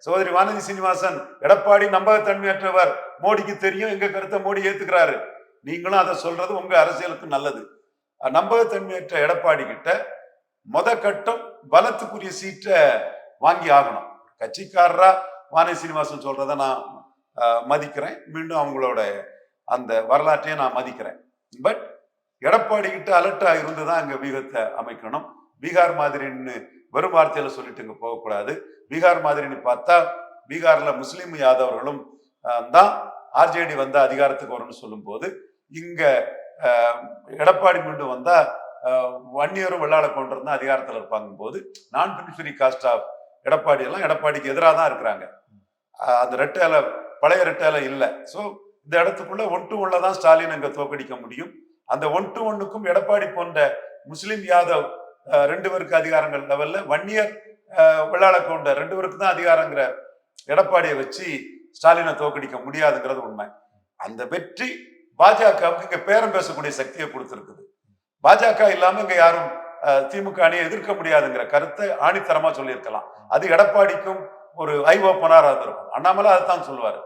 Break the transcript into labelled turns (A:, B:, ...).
A: சகோதரி வானதி சீனிவாசன் எடப்பாடி நம்பகத்தன்மையற்றவர், மோடிக்கு தெரியும், எங்க கருத்தை மோடி ஏத்துக்கிறாரு. நீங்களும் அதை சொல்றது உங்க அரசியலுக்கு நல்லது. நம்பகத்தன்மையற்ற எடப்பாடி கிட்ட கட்டம் பலத்துக்குரிய சீட்டை வாங்கி ஆகணும். கட்சிக்காரரா வானதி சீனிவாசன் சொல்றதை நான் மதிக்கிறேன். மீண்டும் அவங்களோட அந்த வரலாற்றையும் நான் மதிக்கிறேன். பட் எடப்பாடி கிட்ட அலர்ட்டா இருந்துதான் அங்க வியூகத்தை அமைக்கணும். பீகார் மாதிரின்னு வெறும் வார்த்தையில சொல்லிட்டு இங்க போகக்கூடாது. பீகார் மாதிரின்னு பார்த்தா பீகார்ல முஸ்லீம் யாதவர்களும் தான் ஆர்ஜேடி வந்த அதிகாரத்துக்கு வரும்னு சொல்லும் போது, இங்க எடப்பாடி மீண்டும் வந்தா வன்னியரும் வெள்ளாள கவுண்டரும் தான் அதிகாரத்தில் இருப்பாங்க போது, நான் பெனிஃபிஷரி காஸ்ட் ஆஃப் எடப்பாடி எல்லாம் எடப்பாடிக்கு எதிராக தான் இருக்கிறாங்க. அந்த ரெட்டையில பழைய ரெட்டையில இல்லை. ஸோ இந்த இடத்துக்குள்ள 1-1 தான் ஸ்டாலின் அங்க தோக்கடிக்க முடியும். அந்த 1-1க்கும் எடப்பாடி போன்ற முஸ்லிம் யாதவ் 2 பேருக்கு அதிகாரங்கள் லெவல்ல, வன்னியர் வெள்ளாள கவுண்டர் 2 பேருக்கு தான் அதிகாரங்கிற எடப்பாடியை வச்சு ஸ்டாலினை தோக்கடிக்க முடியாதுங்கிறது உண்மை. அந்த வெற்றி பாஜகவுக்கு இங்க பேரம் பேசக்கூடிய சக்தியை கொடுத்திருக்குது. பாஜக இல்லாம இங்க யாரும் திமுக அணியை எதிர்க்க முடியாதுங்கிற கருத்தை ஆணித்தரமா சொல்லியிருக்கலாம். அது எடப்பாடிக்கும் ஒரு ஐ ஓப்பனாக இருந்திருக்கும். அண்ணாமலை அதைத்தான் சொல்லுவாரு.